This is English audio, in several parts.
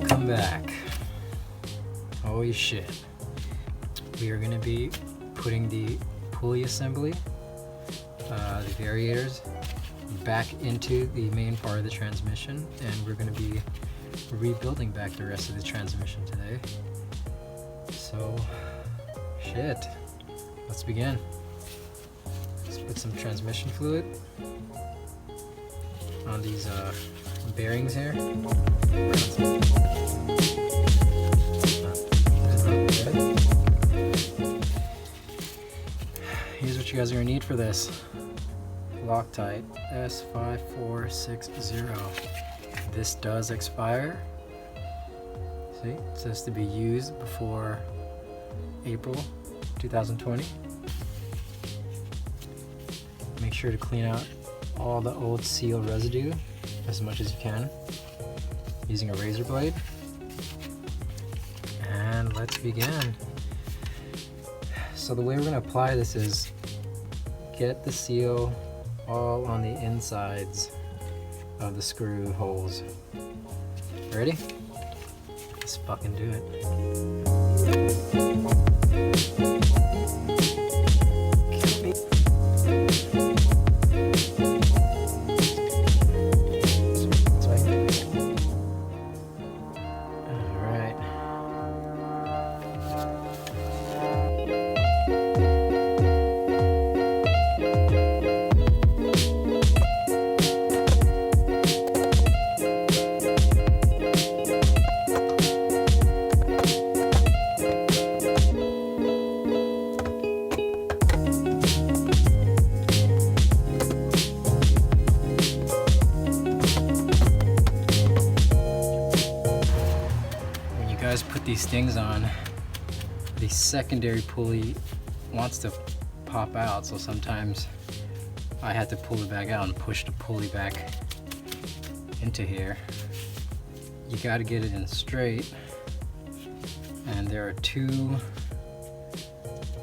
Welcome back. Holy shit. We are going to be putting the pulley assembly, the variators, back into the main part of the transmission, and we're going to be rebuilding back the rest of the transmission today. So, shit. Let's begin. Let's put some transmission fluid on these bearings here. Here's what you guys are going to need for this. Loctite S5460. This does expire. See, it says to be used before April 2020. Make sure to clean out all the old seal residue as much as you can using a razor blade. And let's begin. So the way we're going to apply this is get the seal all on the insides of the screw holes. Ready? Let's fucking do it. Put these things on, the secondary pulley wants to pop out, so sometimes I had to pull it back out and push the pulley back into here. You got to get it in straight, and there are two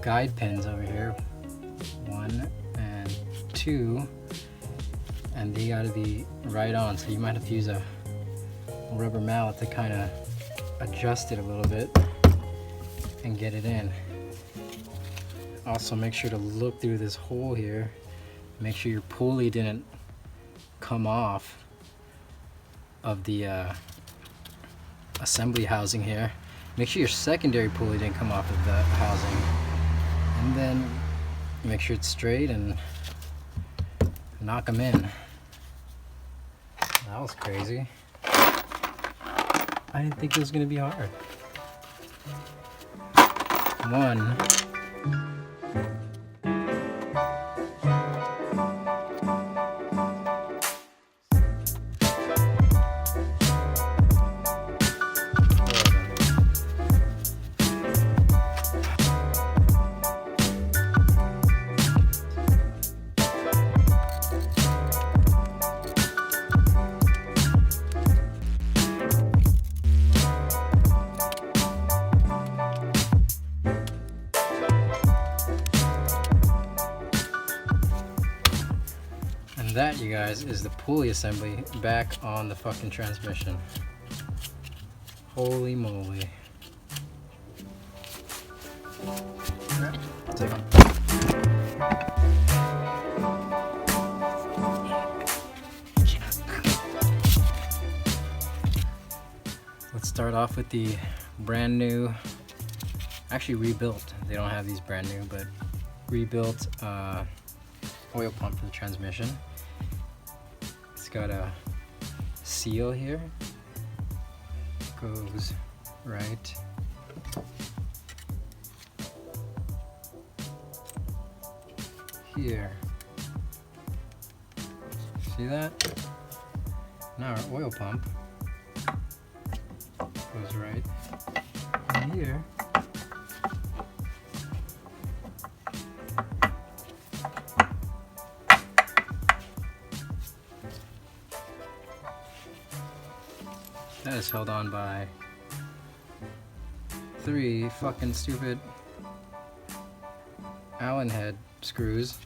guide pins over here, 1 and 2, and they got to be right on, so you might have to use a rubber mallet to kind of adjust it a little bit and get it in. Also, make sure to look through this hole here. Make sure your pulley didn't come off of the assembly housing here. Make sure your secondary pulley didn't come off of the housing, and then make sure it's straight and knock them in. That was crazy. I didn't think it was going to be hard. 1. That, you guys, is the pulley assembly back on the fucking transmission. Holy moly. Take on. Let's start off with the brand new, actually rebuilt, they don't have these brand new, but rebuilt oil pump for the transmission. It's got a seal here, goes right here. See that? Now our oil pump goes right in here. That is held on by 3 fucking stupid Allen head screws.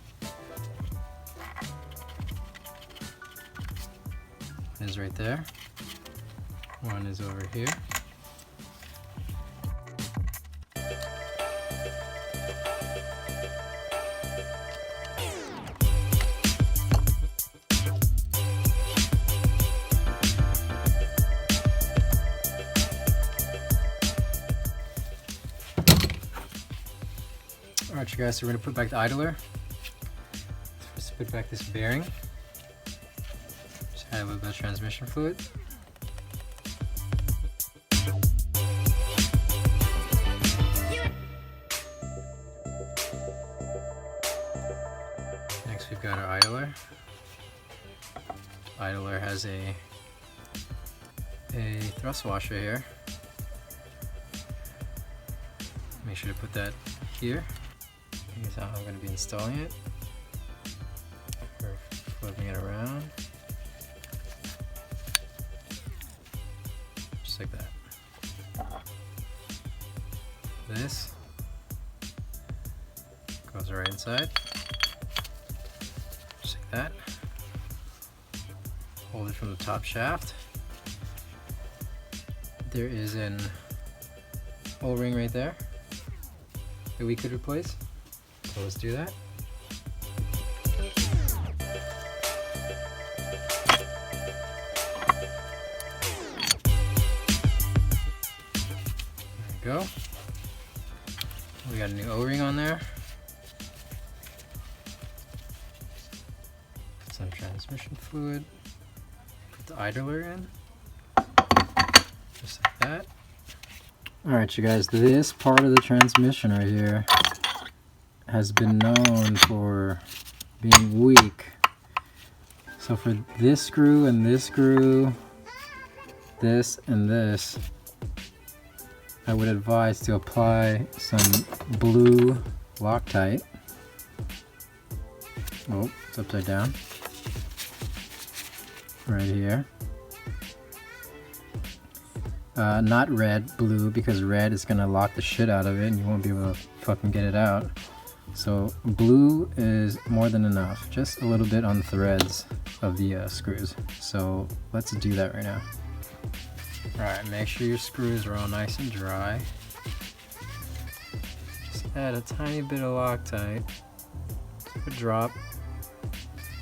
Is right there. One is over here. Alright you guys, so we're going to put back the idler. Let's put back this bearing. Just add a little bit of transmission fluid. Next we've got our idler. Idler has a thrust washer here. Make sure to put that here. Here's how I'm going to be installing it. We're flipping it around. Just like that. This goes right inside. Just like that. Hold it from the top shaft. There is an O-ring right there that we could replace. So let's do that. There we go. We got a new O-ring on there. Put some transmission fluid. Put the idler in. Just like that. Alright you guys, this part of the transmission right here has been known for being weak. So for this screw and this screw, this and this, I would advise to apply some blue Loctite. Oh, it's upside down. Right here. Not red, blue, because red is gonna lock the shit out of it and you won't be able to fucking get it out. So blue is more than enough, just a little bit on the threads of the screws. So let's do that right now. Alright, make sure your screws are all nice and dry. Just add a tiny bit of Loctite. A drop.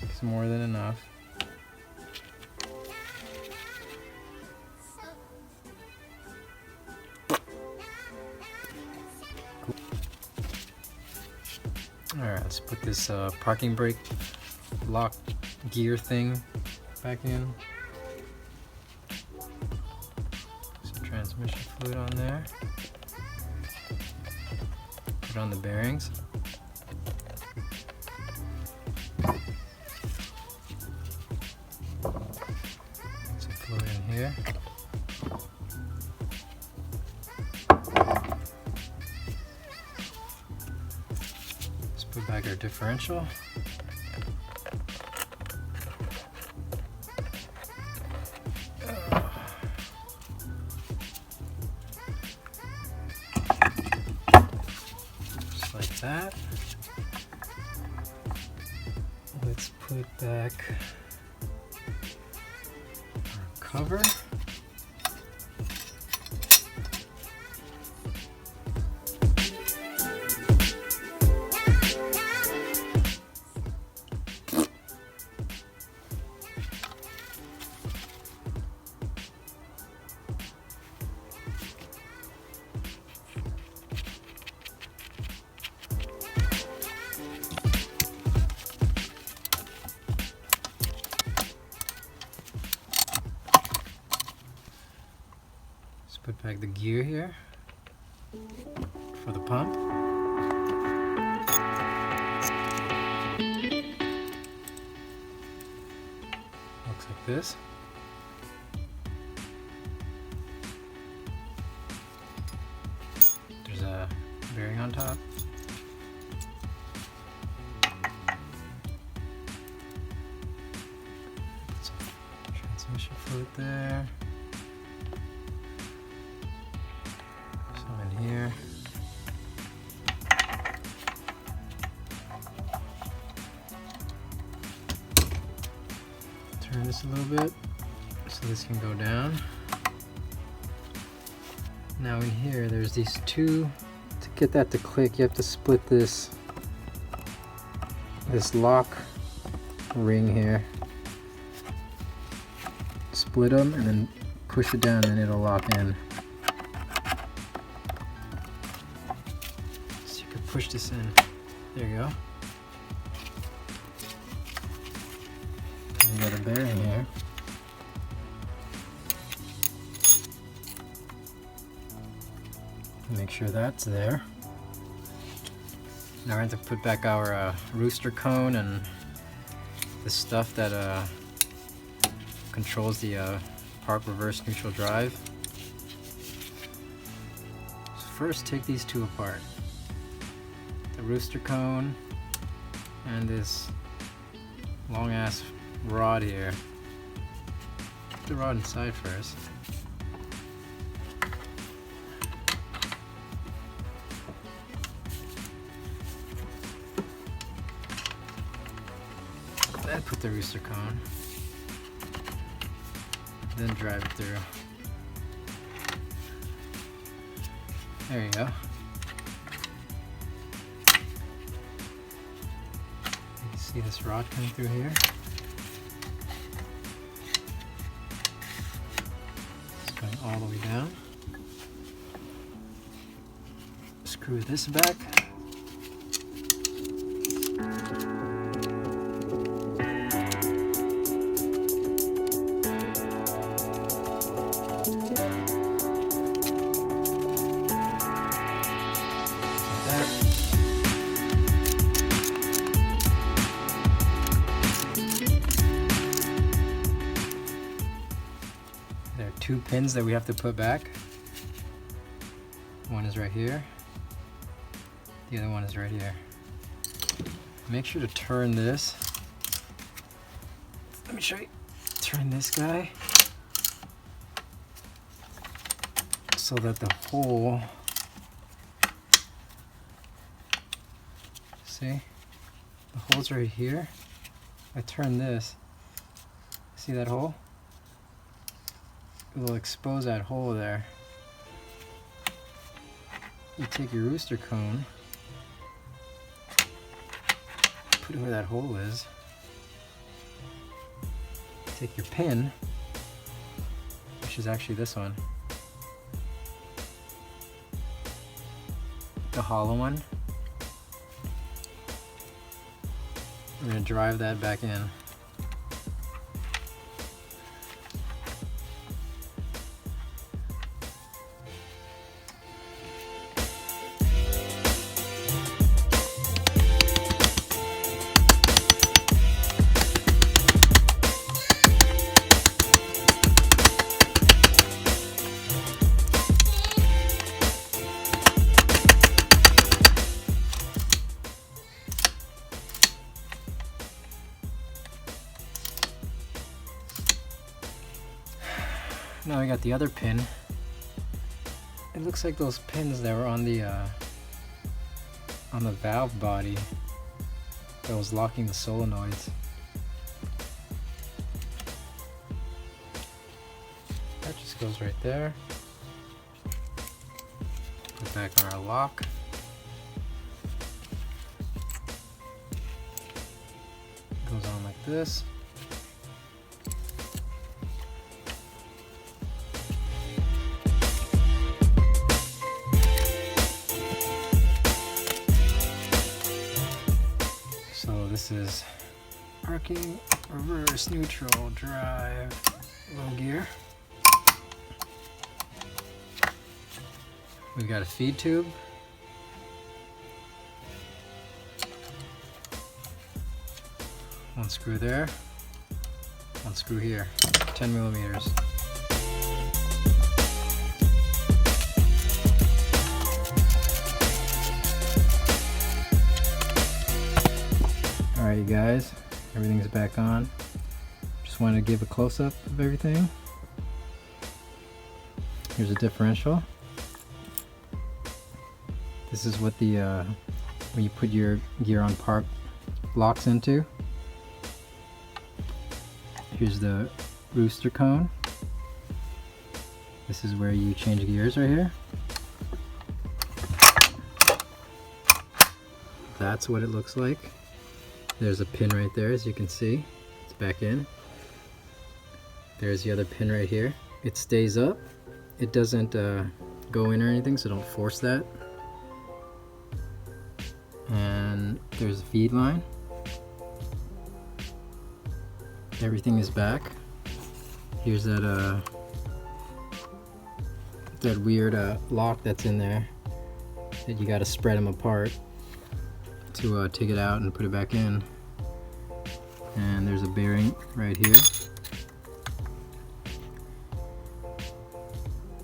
It's more than enough. Alright, let's put this parking brake lock gear thing back in. Some transmission fluid on there. Put on the bearings. Put some fluid in here. Put back our differential. Just like that. Let's put back our cover. Put back the gear here for the pump. Looks like this. There's a bearing on top. Put some transmission fluid there. Here. Turn this a little bit so this can go down. Now in here, there's these two. To get that to click, you have to split this lock ring here. Split them and then push it down, and it'll lock in. So you can push this in. There you go. You got a bearing here. Make sure that's there. Now we're going to put back our rooster cone and the stuff that controls the park reverse neutral drive. So first, take these two apart. The rooster cone and this long ass rod here. Put the rod inside first. Then put the rooster cone. Then drive it through. There you go. You can see this rod coming through here. It's going all the way down. Screw this back. There are two pins that we have to put back. One is right here. The other one is right here. Make sure to turn this. Let me show you. Turn this guy so that the hole, see, the hole's right here. I turn this. See that hole? It will expose that hole there. You take your rooster cone, put it where that hole is. Take your pin, which is actually this one, the hollow one. We're going to drive that back in. Now I got the other pin. It looks like those pins that were on the valve body that was locking the solenoids. That just goes right there. Put back on our lock. Goes on like this. This is parking, reverse, neutral, drive, low gear. We've got a feed tube. One screw there, one screw here, 10 millimeters. Alright you guys, everything's back on. Just wanted to give a close-up of everything. Here's a differential. This is what the when you put your gear on park locks into. Here's the rooster cone. This is where you change gears right here. That's what it looks like. There's a pin right there, as you can see. It's back in. There's the other pin right here. It stays up. It doesn't go in or anything, so don't force that. And there's a feed line. Everything is back. Here's that that weird lock that's in there that you got to spread them apart to take it out and put it back in. And there's a bearing right here.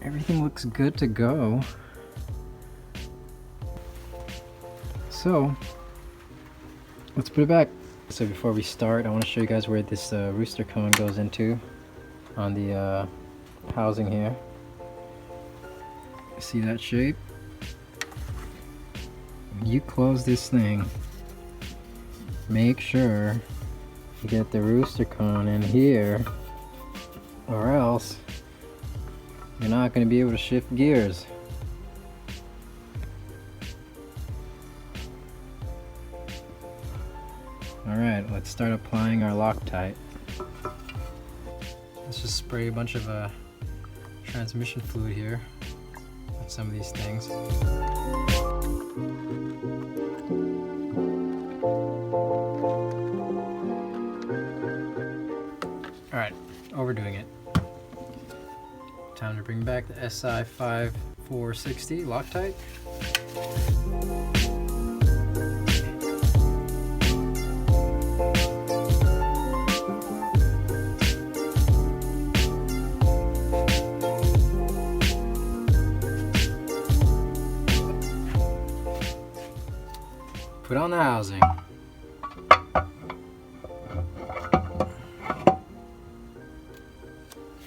Everything looks good to go. So let's put it back. So before we start, I want to show you guys where this rooster cone goes into on the housing here. See that shape? When you close this thing, make sure you get the rooster cone in here, or else you're not going to be able to shift gears. Alright, let's start applying our Loctite. Let's just spray a bunch of transmission fluid here with some of these things. Alright, overdoing it. Time to bring back the SI5460 Loctite. Put on the housing.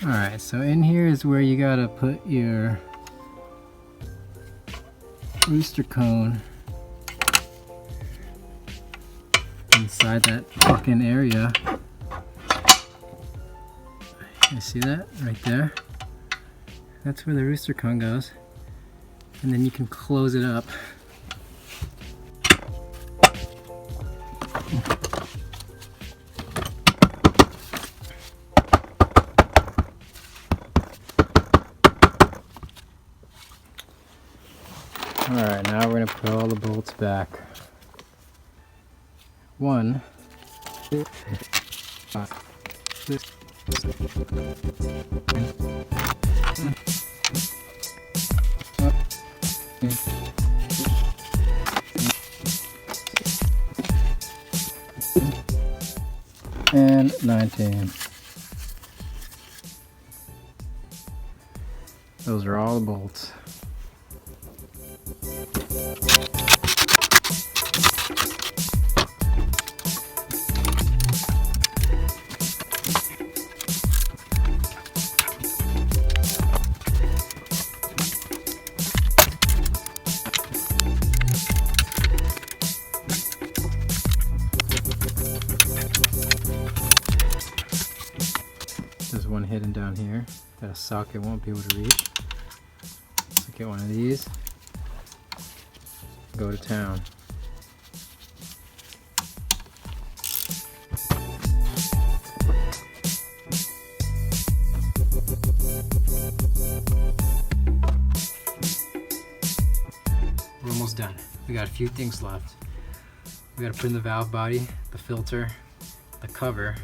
Alright, so in here is where you gotta put your rooster cone inside that fucking area. You see that right there? That's where the rooster cone goes. And then you can close it up. Alright, now we're going to put all the bolts back. 1, 2, 5, 6, 7, and 19. Those are all the bolts. There's one hidden down here that a socket won't be able to reach. So get one of these, go to town. We're almost done. We got a few things left. We got to put in the valve body, the filter, the cover.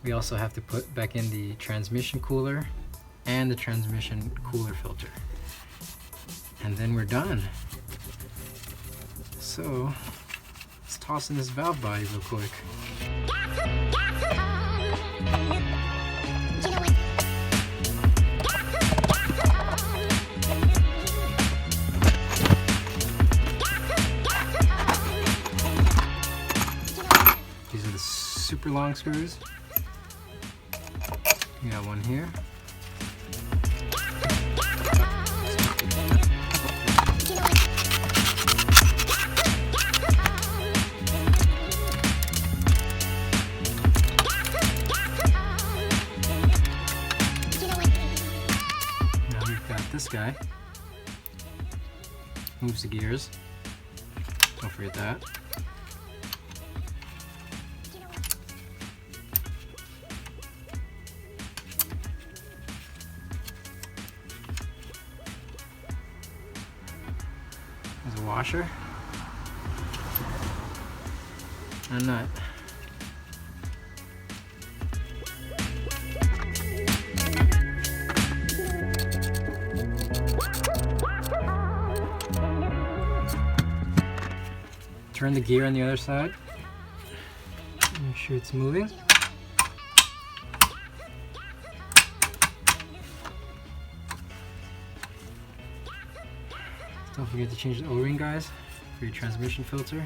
We also have to put back in the transmission cooler and the transmission cooler filter. And then we're done. So let's toss in this valve body real quick. These are the super long screws. We got one here. Now we've got this guy. Moves the gears. Don't forget that. There's a washer. A nut. Turn the gear on the other side. Make sure it's moving. Don't forget to change the O-ring, guys, for your transmission filter.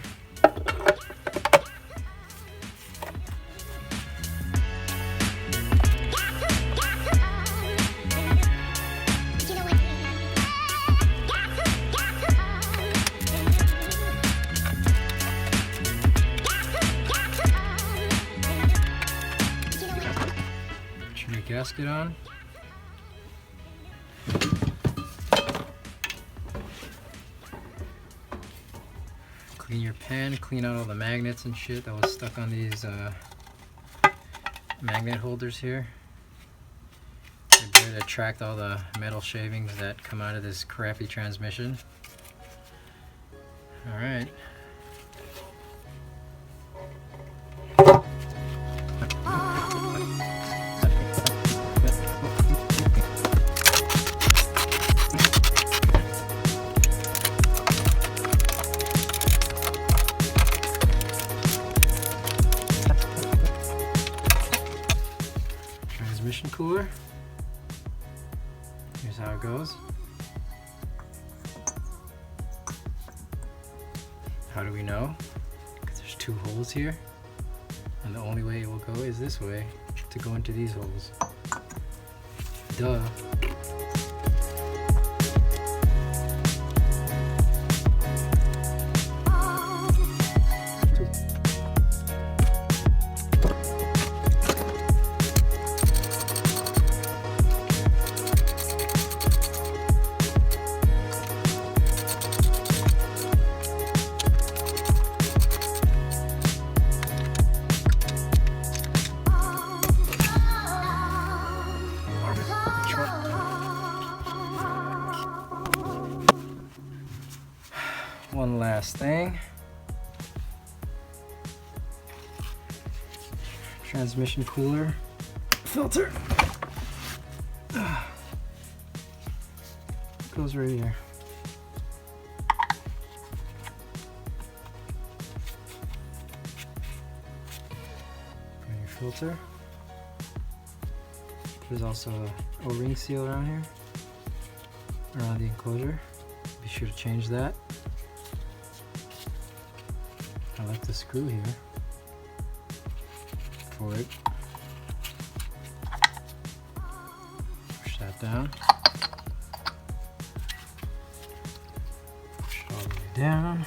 Turn your gasket on. Clean your pan, clean out all the magnets and shit that was stuck on these magnet holders here. They're there to attract all the metal shavings that come out of this crappy transmission. Alright. Transmission cooler. Here's how it goes. How do we know? Because there's two holes here, and the only way it will go is this way to go into these holes. Duh. One last thing. Transmission cooler filter. Goes right here. Put your filter. There's also a O-ring seal around here, around the enclosure. Be sure to change that. I like the screw here for it. Push that down. Push it all the way down.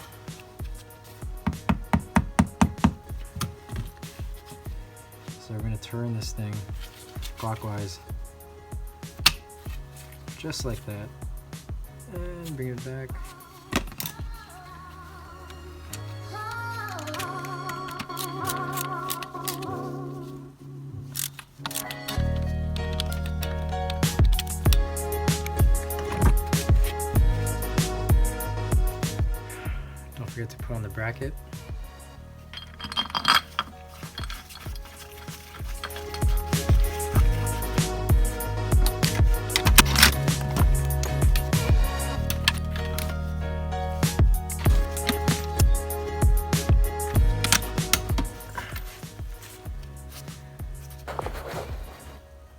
So we're going to turn this thing clockwise, just like that, and bring it back. Don't forget to put on the bracket.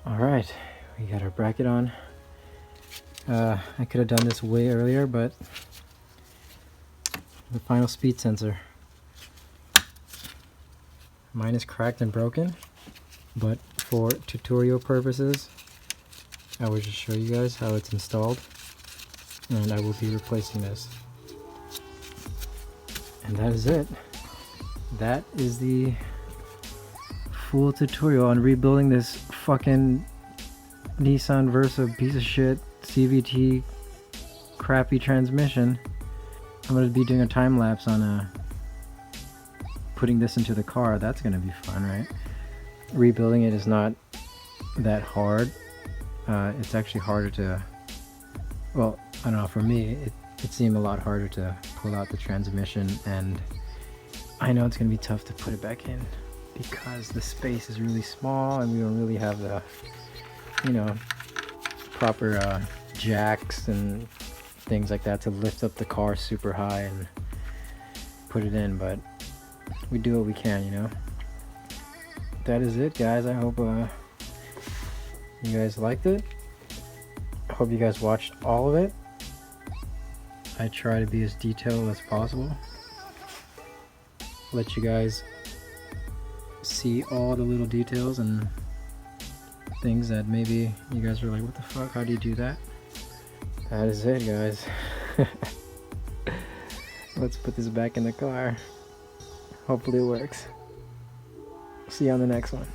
Alright, we got our bracket on. I could have done this way earlier, but the final speed sensor. Mine is cracked and broken, but for tutorial purposes, I will just show you guys how it's installed, and I will be replacing this. And that is it. That is the full tutorial on rebuilding this fucking Nissan Versa piece of shit CVT crappy transmission. I'm gonna be doing a time lapse on putting this into the car. That's gonna be fun, right? Rebuilding it is not that hard. It's actually harder to, well, I don't know, for me it seemed a lot harder to pull out the transmission, and I know it's gonna be tough to put it back in because the space is really small and we don't really have the, you know, proper jacks and things like that to lift up the car super high and put it in, but we do what we can, you know. That is it, guys. I hope you guys liked it. I hope you guys watched all of it. I try to be as detailed as possible, let you guys see all the little details and things that maybe you guys are like, what the fuck, how do you do that? That is it, guys. Let's put this back in the car. Hopefully it works. See you on the next one.